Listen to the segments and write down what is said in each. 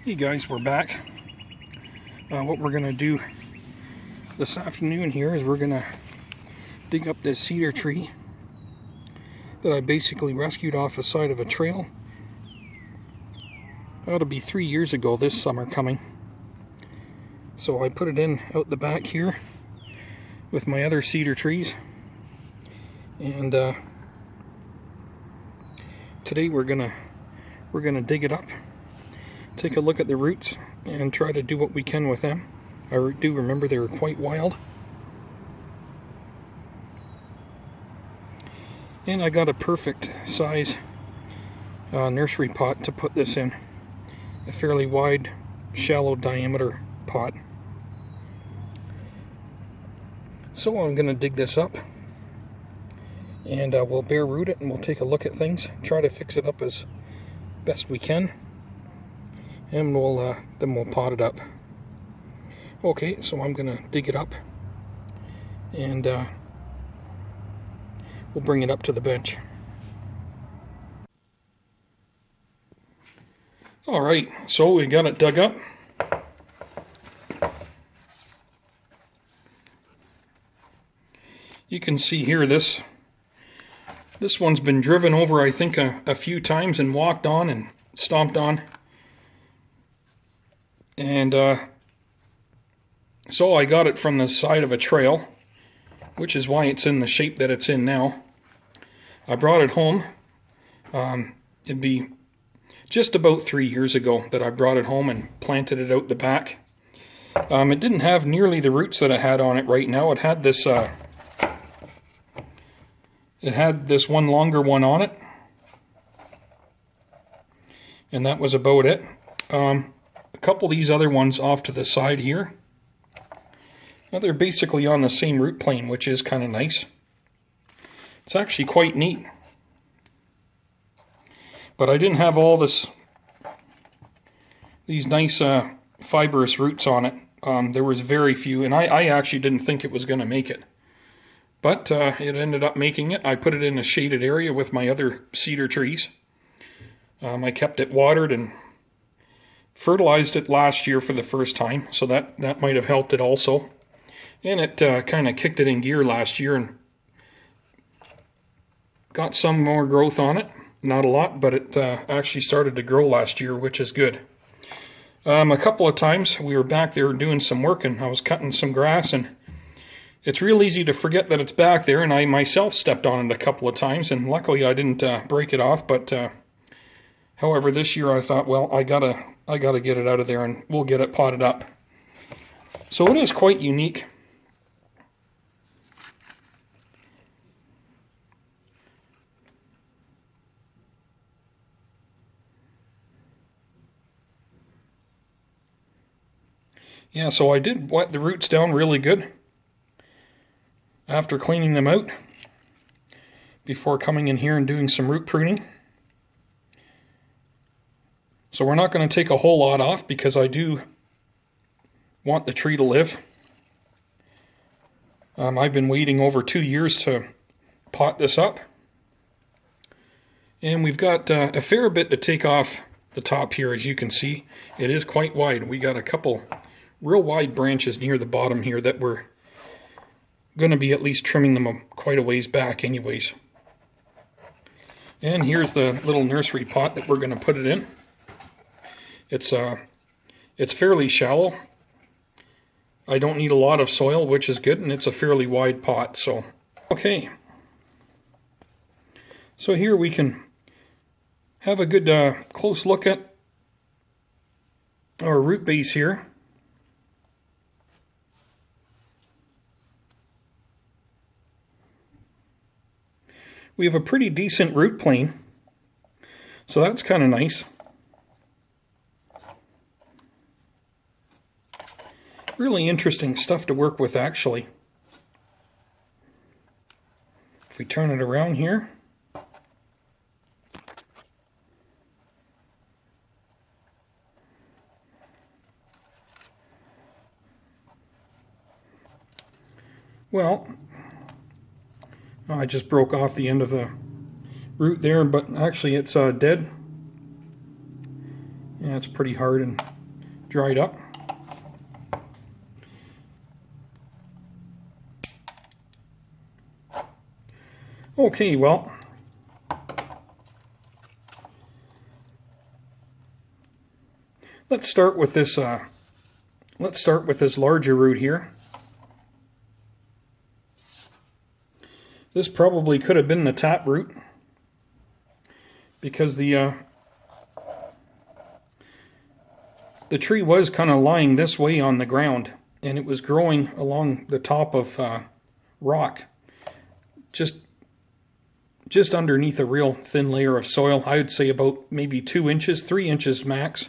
Hey guys, we're back. What we're going to do this afternoon here is we're going to dig up this cedar tree that I basically rescued off the side of a trail. That'll be 3 years ago this summer coming. So I put it in out the back here with my other cedar trees. And today we're gonna dig it up, take a look at the roots, and try to do what we can with them. I do remember they were quite wild. And I got a perfect size nursery pot to put this in. A fairly wide, shallow diameter pot. So I'm going to dig this up, and we'll bare root it, and we'll take a look at things, try to fix it up as best we can, and then we'll pot it up. Okay, so I'm going to dig it up, and we'll bring it up to the bench. Alright, so we got it dug up. You can see here this one's been driven over, I think, a few times and walked on and stomped on. And so I got it from the side of a trail, which is why it's in the shape that it's in now. I brought it home. It'd be just about 3 years ago that I brought it home and planted it out the back. It didn't have nearly the roots that it had on it right now. It had this one longer one on it, and that was about it. A couple of these other ones off to the side here. Now they're basically on the same root plane, which is kind of nice. It's actually quite neat. But I didn't have all these nice fibrous roots on it. There was very few, and I actually didn't think it was going to make it. But it ended up making it. I put it in a shaded area with my other cedar trees. I kept it watered and fertilized it last year for the first time, so that might have helped it also. And it kind of kicked it in gear last year and got some more growth on it. Not a lot, but it actually started to grow last year, which is good. A couple of times we were back there doing some work, and I was cutting some grass, and it's real easy to forget that it's back there, and I myself stepped on it a couple of times, and luckily I didn't break it off. But however, this year I thought, well, I gotta get it out of there, and we'll get it potted up. So it is quite unique. Yeah, so I did wet the roots down really good after cleaning them out before coming in here and doing some root pruning. So we're not going to take a whole lot off because I do want the tree to live. I've been waiting over 2 years to pot this up. And we've got a fair bit to take off the top here, as you can see. It is quite wide. We got a couple real wide branches near the bottom here that we're going to be at least trimming them quite a ways back anyways. And here's the little nursery pot that we're going to put it in. It's fairly shallow. I don't need a lot of soil, which is good, and it's a fairly wide pot. So okay, so here we can have a good close look at our root base here. We have a pretty decent root plane, so that's kind of nice. Really interesting stuff to work with, actually. If we turn it around here, well, I just broke off the end of the root there, but actually it's dead. Yeah, it's pretty hard and dried up. Okay, well, let's start with this. Let's start with this larger root here. This probably could have been the tap root because the tree was kind of lying this way on the ground, and it was growing along the top of rock, just underneath a real thin layer of soil. I would say about maybe 2 inches, 3 inches max.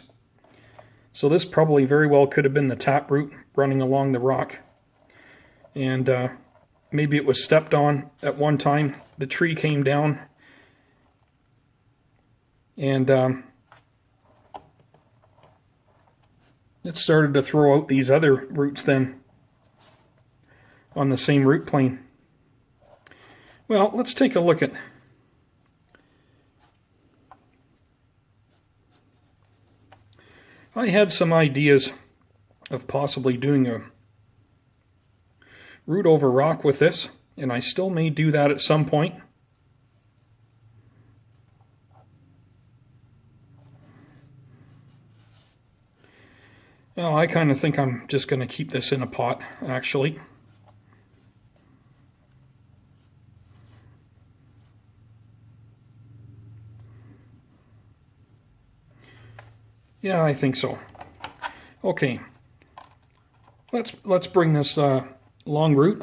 So this probably very well could have been the tap root running along the rock. And maybe it was stepped on at one time. The tree came down and it started to throw out these other roots then on the same root plane. Well, let's take a look at I had some ideas of possibly doing a root over rock with this, and I still may do that at some point. Well, I kind of think I'm just going to keep this in a pot, actually. Yeah, I think so. Okay, let's bring this long root.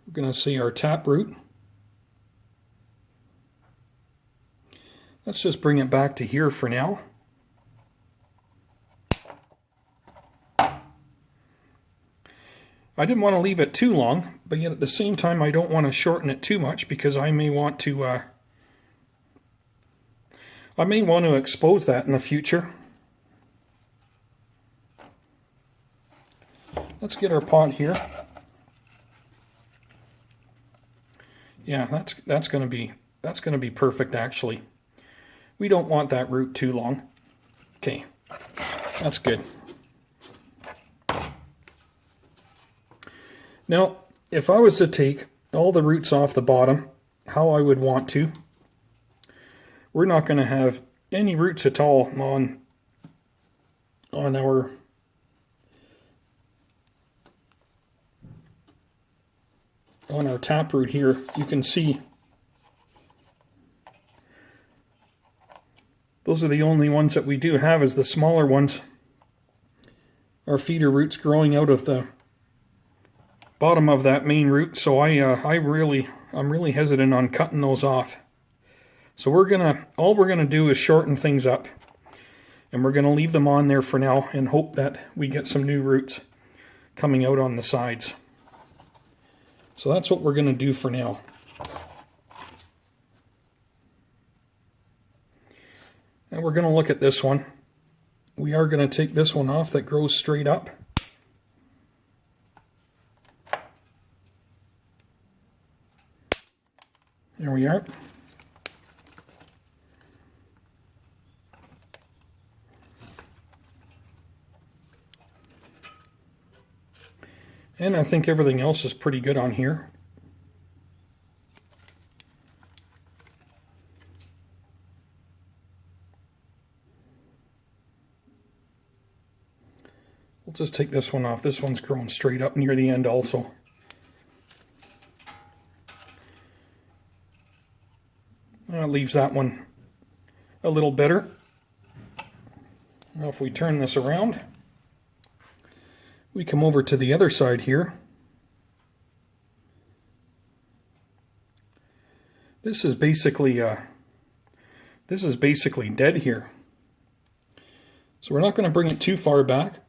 We're going to see our tap root. Let's just bring it back to here for now. I didn't want to leave it too long, but yet at the same time I don't want to shorten it too much because I may want to expose that in the future. Let's get our pot here. Yeah, that's going to be perfect actually. We don't want that root too long. Okay. That's good. Now, if I was to take all the roots off the bottom, how I would want to, we're not going to have any roots at all on our taproot here. You can see those are the only ones that we do have, is the smaller ones. Our feeder roots growing out of the bottom of that main root, so I'm really hesitant on cutting those off. So all we're gonna do is shorten things up, and we're gonna leave them on there for now and hope that we get some new roots coming out on the sides. So that's what we're gonna do for now. And we're gonna look at this one. We are gonna take this one off that grows straight up. There we are. And I think everything else is pretty good on here. We'll just take this one off. This one's growing straight up near the end also. That leaves that one a little better. Now if we turn this around, we come over to the other side here. This is basically dead here. So we're not going to bring it too far back.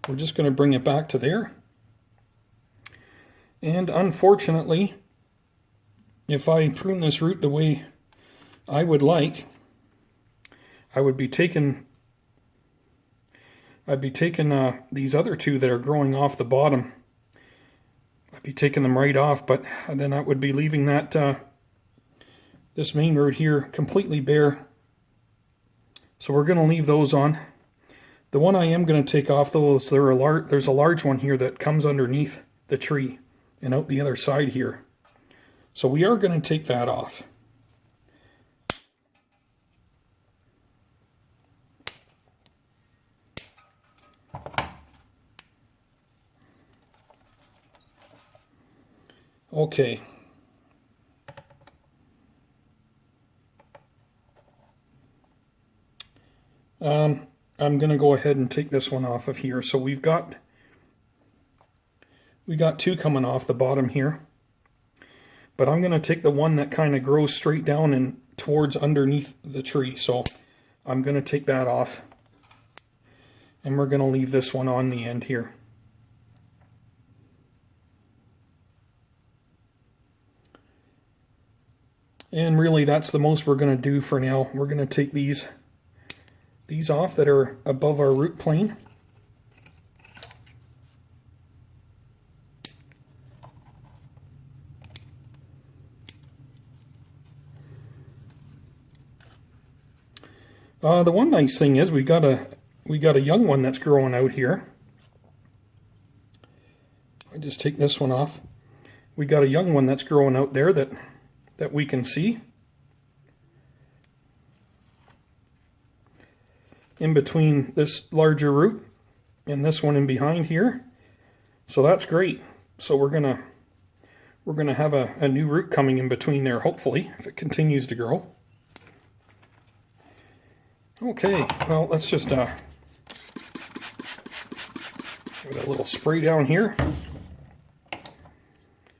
We're just going to bring it back to there. And unfortunately, if I prune this root the way I would like, I'd be taking these other two that are growing off the bottom. I'd be taking them right off, but then I would be leaving that this main root here completely bare. So we're going to leave those on. The one I am going to take off though is there's a large one here that comes underneath the tree and out the other side here. So we are going to take that off. Okay. I'm going to go ahead and take this one off of here. So we got two coming off the bottom here. But I'm going to take the one that kind of grows straight down and towards underneath the tree. So I'm going to take that off. And we're going to leave this one on the end here. And really that's the most we're going to do for now. We're going to take these off that are above our root plane. The one nice thing is we got a young one that's growing out here. I just take this one off. We got a young one that's growing out there that we can see. In between this larger root and this one in behind here. So that's great. So we're gonna have a new root coming in between there, hopefully, if it continues to grow. Okay, well, let's just give it a little spray down here.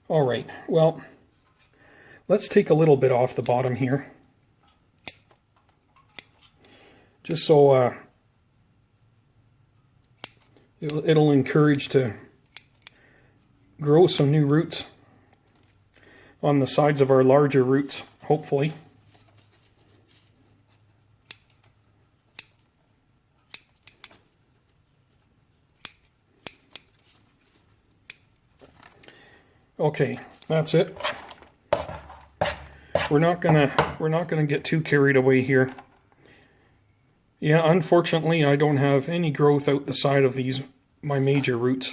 All right, well, let's take a little bit off the bottom here. Just so it'll encourage to grow some new roots on the sides of our larger roots, hopefully. Okay, that's it. We're not gonna get too carried away here. Yeah, unfortunately, I don't have any growth out the side of my major roots.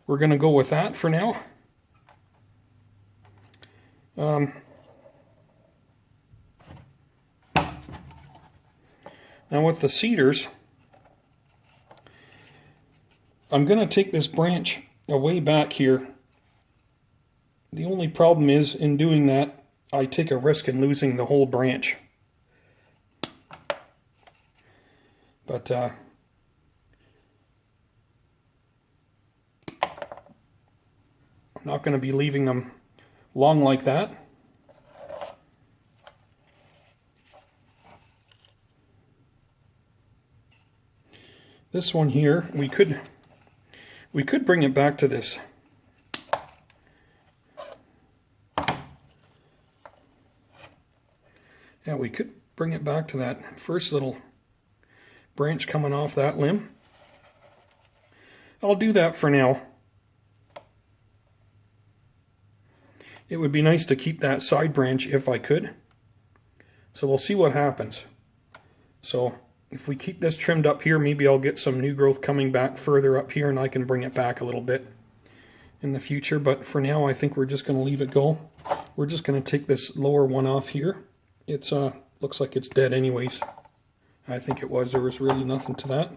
We're going to go with that for now. Now with the cedars, I'm going to take this branch away back here. The only problem is, in doing that, I take a risk in losing the whole branch. But I'm not going to be leaving them long like that. This one here, we could bring it back to this. Yeah, we could bring it back to that first little branch coming off that limb. I'll do that for now. It would be nice to keep that side branch if I could. So we'll see what happens. So if we keep this trimmed up here, maybe I'll get some new growth coming back further up here and I can bring it back a little bit in the future. But for now, I think we're just going to leave it go. We're just going to take this lower one off here. It's looks like it's dead anyways. I think it was. There was really nothing to that.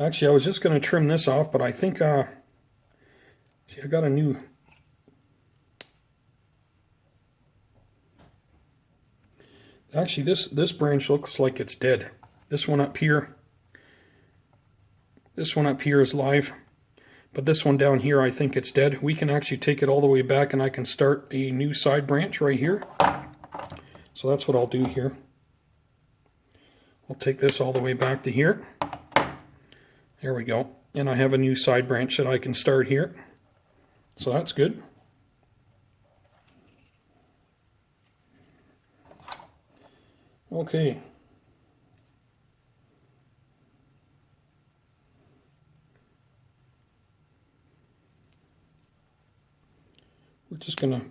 Actually, I was just going to trim this off, but I think, see, I got a new... Actually, this branch looks like it's dead. This one up here is live, but this one down here, I think it's dead. We can actually take it all the way back and I can start a new side branch right here. So that's what I'll do here. I'll take this all the way back to here. There we go. And I have a new side branch that I can start here. So that's good. Okay. We're just going to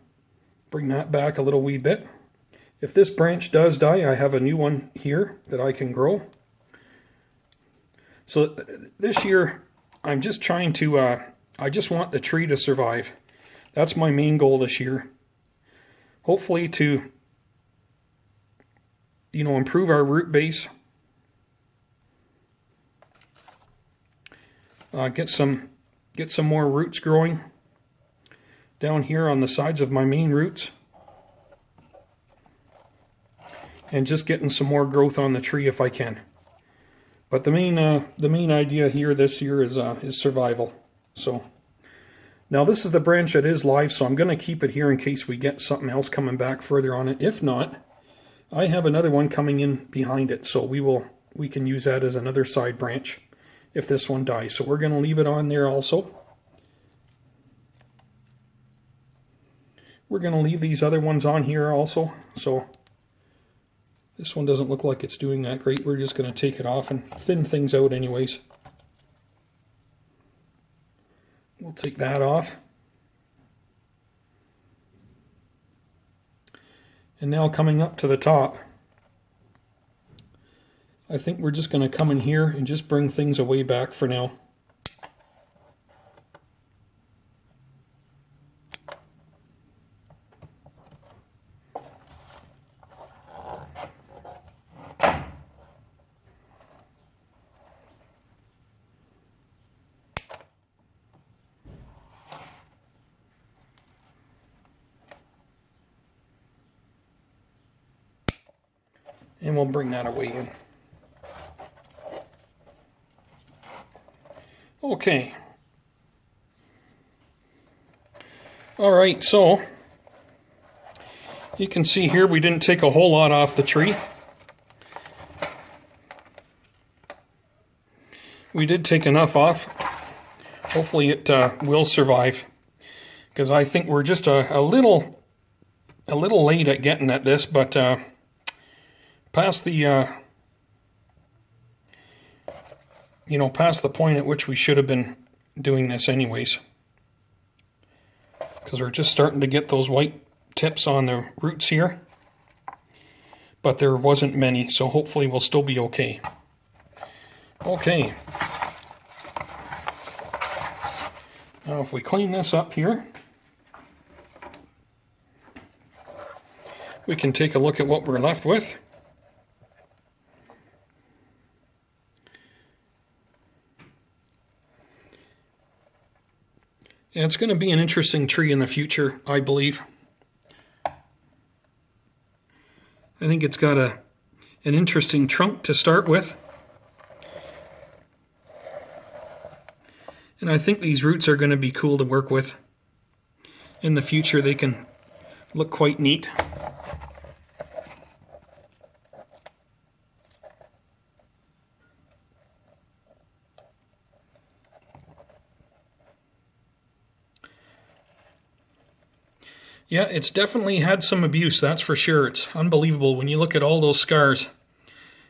bring that back a little wee bit. If this branch does die, I have a new one here that I can grow. So this year, I'm just trying to, I just want the tree to survive. That's my main goal this year. Hopefully to, improve our root base. Get some more roots growing down here on the sides of my main roots. And just getting some more growth on the tree if I can. But the main idea here this year is survival. So now this is the branch that is live, so I'm going to keep it here in case we get something else coming back further on it. If not, I have another one coming in behind it, so we can use that as another side branch if this one dies. So we're going to leave it on there also. We're going to leave these other ones on here also. So this one doesn't look like it's doing that great. We're just going to take it off and thin things out anyways. We'll take that off. And now coming up to the top, I think we're just going to come in here and just bring things away back for now. And we'll bring that away in. Okay. Alright, so you can see here we didn't take a whole lot off the tree. We did take enough off. Hopefully it will survive. Because I think we're just a little late at getting at this, but past the past the point at which we should have been doing this anyways, because we're just starting to get those white tips on the roots here, but there wasn't many, so hopefully we'll still be okay. Okay, now if we clean this up here, we can take a look at what we're left with. And it's going to be an interesting tree in the future, I believe. I think it's got an interesting trunk to start with. And I think these roots are going to be cool to work with. In the future, they can look quite neat. Yeah, it's definitely had some abuse, that's for sure. It's unbelievable when you look at all those scars.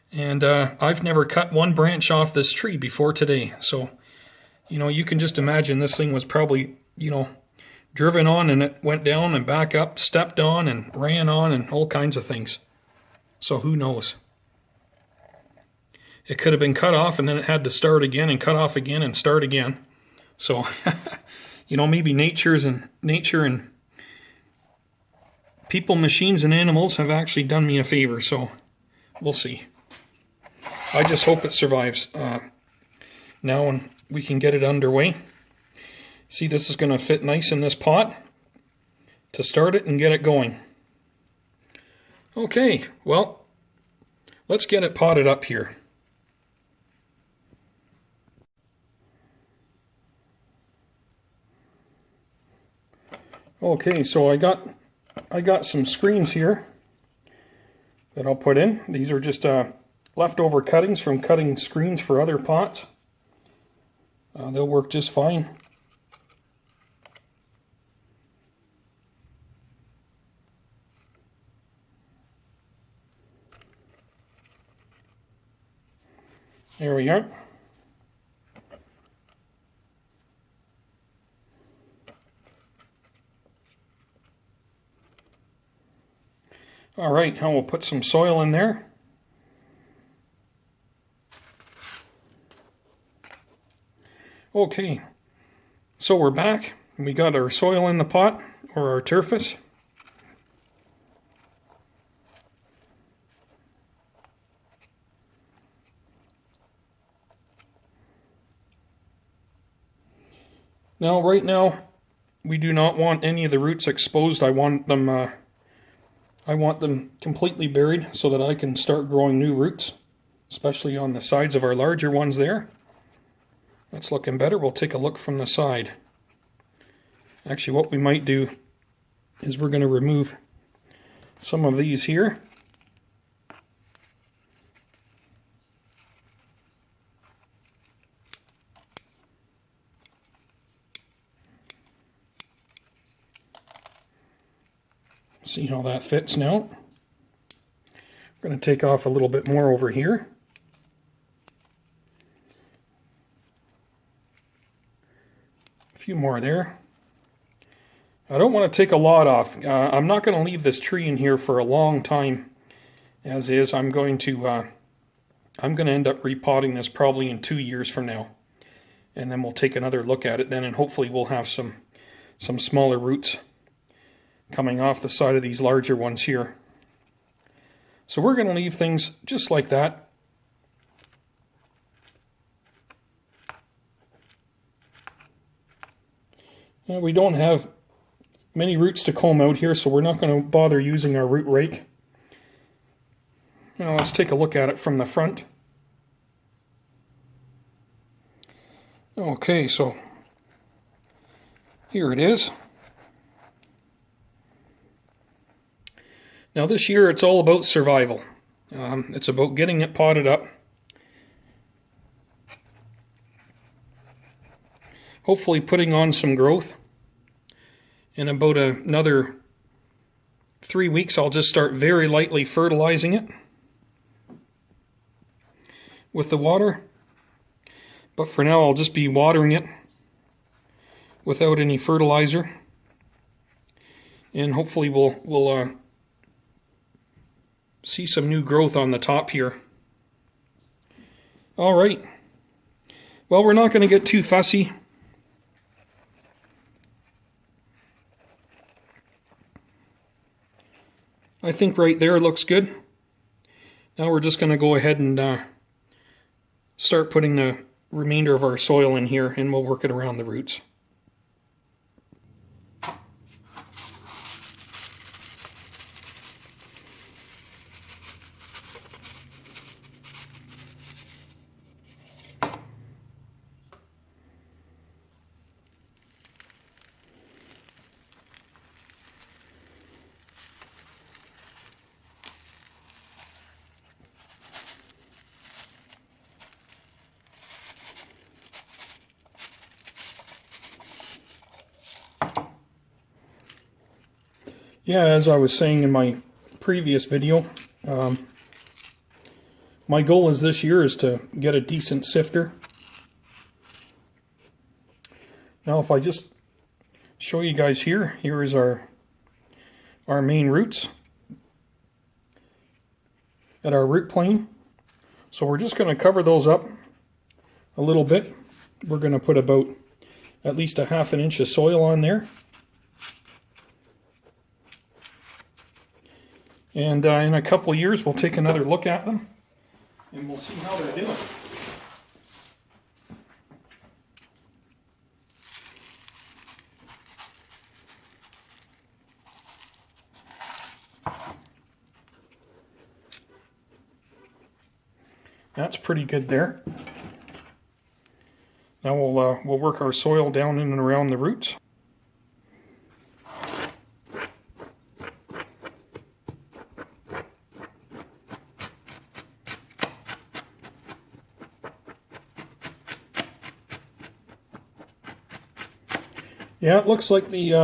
And I've never cut one branch off this tree before today. So, you can just imagine this thing was probably, driven on and it went down and back up, stepped on and ran on and all kinds of things. So who knows? It could have been cut off and then it had to start again and cut off again and start again. So, maybe nature and people, machines, and animals have actually done me a favor, so we'll see. I just hope it survives now and we can get it underway. See, this is going to fit nice in this pot to start it and get it going. Okay, well, let's get it potted up here. Okay, so I got some screens here that I'll put in. These are just leftover cuttings from cutting screens for other pots. They'll work just fine. There we are. All right, now we'll put some soil in there. Okay, so we're back. We got our soil in the pot, or our turfus. Now, right now, we do not want any of the roots exposed. I want them completely buried so that I can start growing new roots, especially on the sides of our larger ones there. That's looking better. We'll take a look from the side. Actually, what we might do is we're going to remove some of these here. See how that fits now. I'm going to take off a little bit more over here. A few more there. I don't want to take a lot off. I'm not going to leave this tree in here for a long time as is. I'm going to end up repotting this probably in 2 years from now. And then we'll take another look at it then, and hopefully we'll have some smaller roots coming off the side of these larger ones here. So we're going to leave things just like that. And we don't have many roots to comb out here, so we're not going to bother using our root rake. Now let's take a look at it from the front. Okay, so here it is. Now this year it's all about survival. It's about getting it potted up. Hopefully putting on some growth. In about another 3 weeks I'll just start very lightly fertilizing it with the water. But for now I'll just be watering it without any fertilizer. And hopefully we'll see some new growth on the top here. All right. Well, we're not going to get too fussy. I think right there looks good. Now we're just going to go ahead and start putting the remainder of our soil in here, and we'll work it around the roots. Yeah, as I was saying in my previous video, my goal is this year is to get a decent sifter. Now if I just show you guys here, here is our main roots at our root plane. So we're just going to cover those up a little bit. We're going to put about at least a ½ inch of soil on there. And in a couple of years, we'll take another look at them, and we'll see how they're doing. That's pretty good there. Now we'll work our soil down in and around the roots. Yeah, it looks like things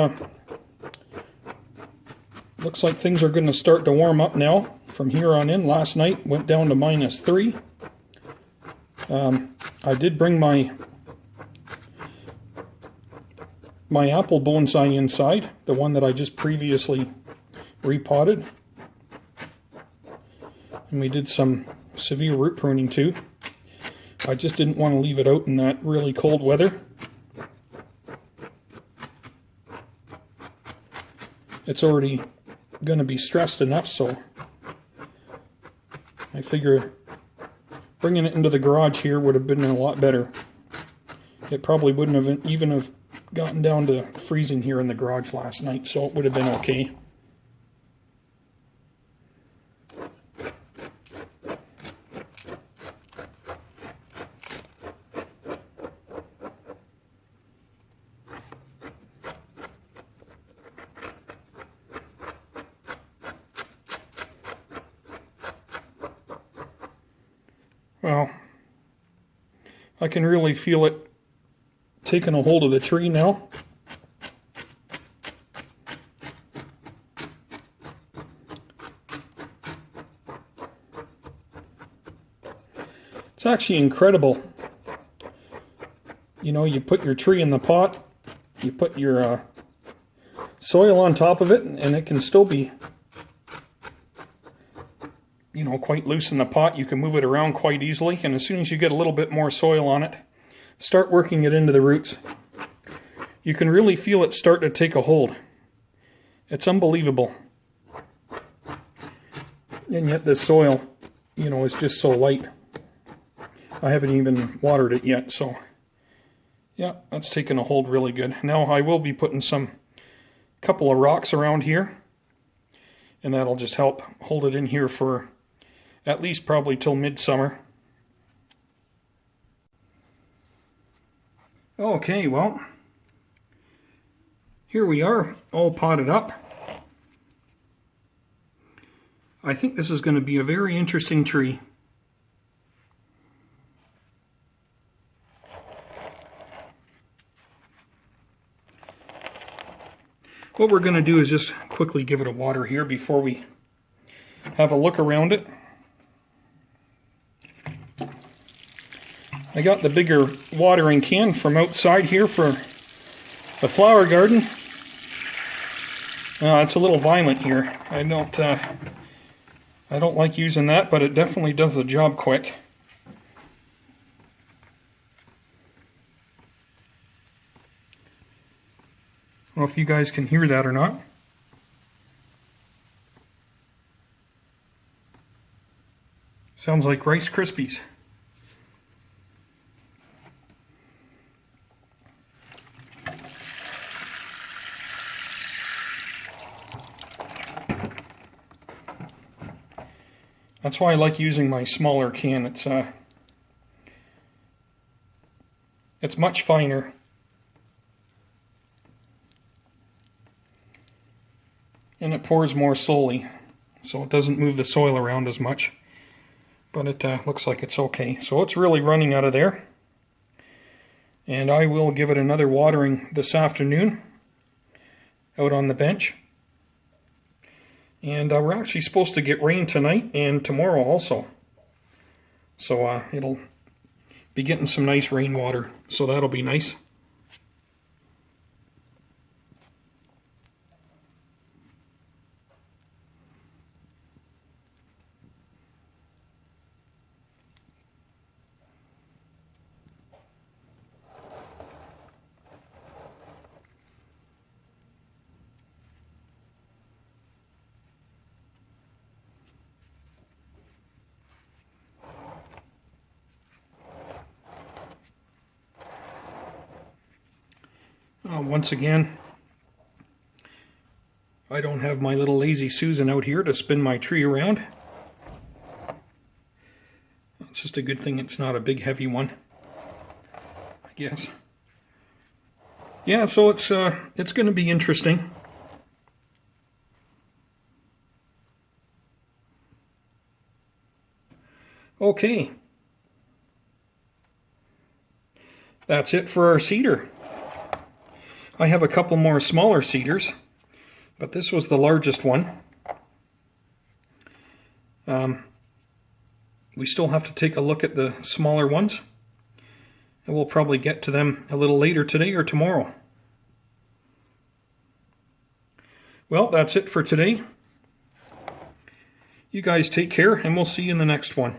are going to start to warm up now from here on in. Last night went down to -3. I did bring my apple bonsai inside, the one that I just previously repotted. And we did some severe root pruning too. I just didn't want to leave it out in that really cold weather. It's already going to be stressed enough, so I figure bringing it into the garage here would have been a lot better. It probably wouldn't have even have gotten down to freezing here in the garage last night, so it would have been okay. Well, I can really feel it taking a hold of the tree now. It's actually incredible. You know, you put your tree in the pot, you put your soil on top of it, and it can still be, you know, quite loose in the pot. You can move it around quite easily, and as soon as you get a little bit more soil on it, start working it into the roots. You can really feel it start to take a hold. It's unbelievable. And yet this soil, you know, is just so light. I haven't even watered it yet, so yeah, that's taken a hold really good. Now I will be putting some couple of rocks around here, and that'll just help hold it in here for at least probably till midsummer. Okay, well, here we are, all potted up. I think this is going to be a very interesting tree. What we're going to do is just quickly give it a water here before we have a look around it. I got the bigger watering can from outside here for the flower garden. It's a little violent here. I don't like using that, but it definitely does the job quick. I don't know if you guys can hear that or not. Sounds like Rice Krispies. That's why I like using my smaller can. It's much finer. And it pours more slowly, so it doesn't move the soil around as much. But it looks like it's okay. So it's really running out of there. And I will give it another watering this afternoon out on the bench. And we're actually supposed to get rain tonight and tomorrow also. So it'll be getting some nice rainwater, so that'll be nice. Once again, I don't have my little lazy Susan out here to spin my tree around. It's just a good thing it's not a big heavy one, I guess. Yeah, so it's going to be interesting. Okay. That's it for our cedar. I have a couple more smaller cedars, but this was the largest one. We still have to take a look at the smaller ones, and we'll probably get to them a little later today or tomorrow. Well, that's it for today. You guys take care, and we'll see you in the next one.